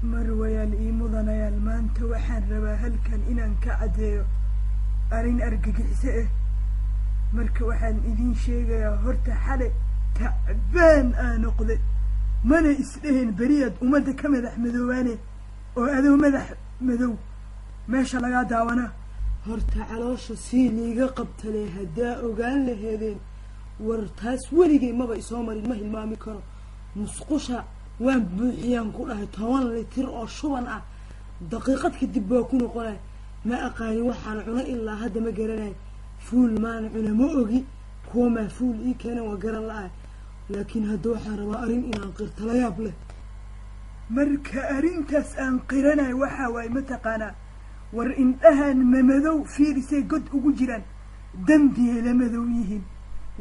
marwayaal ii mudanayaal maanta waxaan rabaa halkan inaan ka caddeeyo arrin argagixiso ah. marka waxaan idiin sheegayaa horta xale tacbaan aa noqday mana isdhehen beriyaad ummadda ka madax madoowaane oo adoo madax madow meesha lagaa daawanaa. horta caloosha sii liiga qabtale haddaa ogaan laheedeen war taas weligay maba isoo marin ma hilmaami karo. musqusha waan buuxiyaan ku dhahay 10 litir oo shuban ah daqiiqad kadib baa ku noqonay ma aqaani waxaan cuno ilaa hadda ma garanay. fuul maan cuno ma ogi kuwa fuul ii keenan waa garan la'aa laakiin hadda waxaan rabaa arrin inaan qirto la yaab leh. marka arrintaas aan qiranay waxaa waay mataqaanaa war indhahan mamadow fiirisay god ugu jiraan dambiyay la madow yihiin.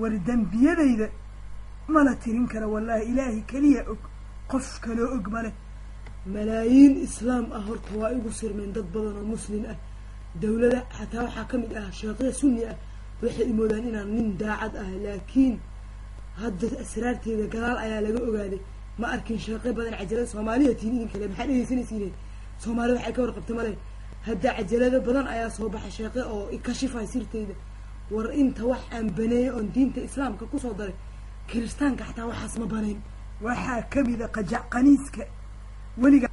war dambiyadayda mala tirin kara wallaahi ilaahi keliya og qof kaloo og male. malaayiin islaam ah horta waa igu sirmeen dad badan oo muslim ah dawladda xataa waxaa ka mid ah sheekhiya sunni ah waxay imoodaan inaan nin daacad ah laakiin hadda asraarteeda gadaal ayaa laga ogaaday. ma arkin sheekhe badan cajalada soomaaliya tiin idin kale maxaa dhegeysanaysiinay soomaali waxay ka warqabta male hadda cajalada badan ayaa soo baxay sheekhe oo ikashifay sirteyda. war inta wax aan baneeyay oon diinta islaamka kusoo daray kiristaanka xataa waxaas ma banayn. waxaa ka mida qajac qaniiska weliga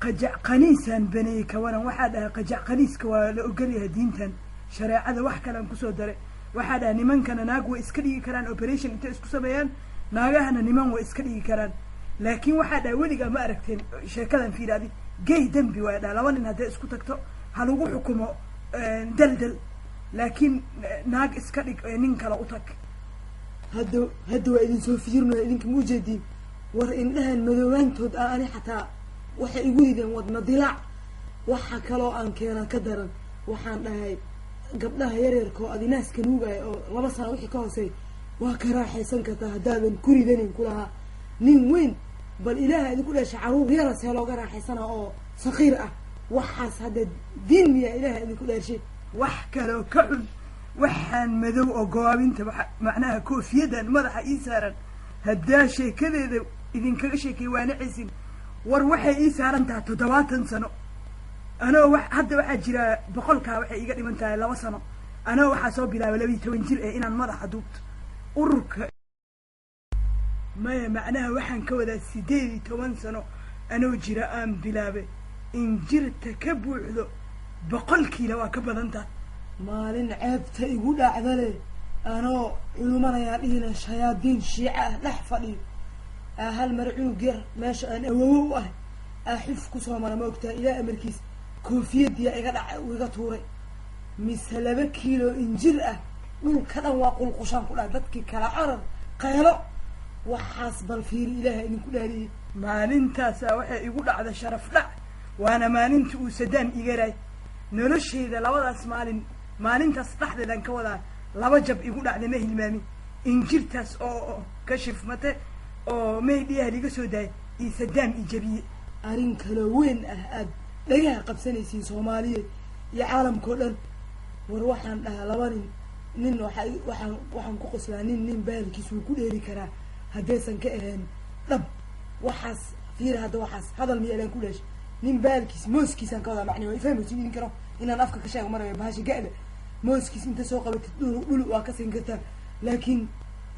qajac qaniisaan baneeyey ka waran waxaa dhahay qajac qaniiska waa la ogolyahay diintan shareecada wax kalean kusoo daray. waxaa dhahay nimankana naag way iska dhigi karaan operation intay isku sameeyaan naagahana niman way iska dhigi karaan laakiin waxaa dhahay weligaa ma aragteen sheekadan fiiraadi gay dembi waa dhaha 2 nin hadday isku tagto ha lagu xukumo daldal laakiin naag iska dhig nin kale u tag. hadda waa idin soo fiirnaya idinka ma ujeediin war indhahan madoobaantood ah ani xataa waxay igu rideen wadna dilaac. waxa kaloo aan keenan ka daran waxaan dhahay gabdhaha yaryarka oo adinaaska nuugaya oo 2 sano wixii ka hoosey waa ka raaxaysan kartaa haddaadan ku ridanin kulahaa nin weyn bal ilaaha idinku dhasha caruur yara see looga raaxaysana oo saqiir ah waxaas hadda diin miyaa ilaaha idinku dhashay. wax kaloo ka xun waxaan madow oo gowaabinta macnaha koofiyadan madaxa ii saaran haddaa sheekadeeda idinkaga sheekay waa nacaysin. war waxay ii saaran tahay 70 sano anoo hadda waxaa jira 100kaa waxay iga dhiman tahay 2 sano anoo waxaa soo bilaabay 12 jir inaan madaxa duubto ururka maya macnaha waxaan ka wadaa 18 sano anoo jira aan bilaabay in jirta ka buuxdo 100 kiilo waa ka badan tahay. maalin ceebta igu dhacdale anoo culumanaya dhihina shayaadiin shiica ah dhex fadhiyo hal mar cunug yar meesha aan awowo u ah xif ku soo mara ma ogtaa ilaa amarkiis koofiyadiya iga dhaca iga tuuray mise 2 kiilo injir ah dhulka dhan waa qulqushaan ku dhaca dadkii kala carar qaylo waxaas bal fiiri ilaaha idinku dhaariyey. maalintaasaa waxay igu dhacda sharaf dhac waana maalinta uu sadaan iga raay noloshayda 2daas maalintaas dhexdeedan ka wadaa 2 jab igu dhacda ma hilmaamin injirtaas oo ka shifmate oo meydhiyaha liga soo daayay iyo sadaan i jabiye. arrin kale weyn ah aad dhagaha qabsanaysiin soomaaliyeed iyo caalamkao dhan war waxaan dhahaa 2 nin waxaan ku qoslaa nin baalkiis wuu ku dheeri karaa haddaysan ka ahayn dhab waxaas fiir hadda waxaas hadal miyaadan ku dhashay nin baalkiis mooskiisaan ka wadaa macnii waa ifahmaysin idin karo inaan afka ka sheego marayo bahasha ga'da mooskiis inta soo qabatid dhul waa ka siin kartaa laakiin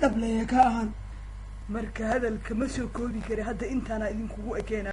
dhab leeya ka ahaan. marka hadalka ma soo koobi kara hadda intaana idinkugu ekeena.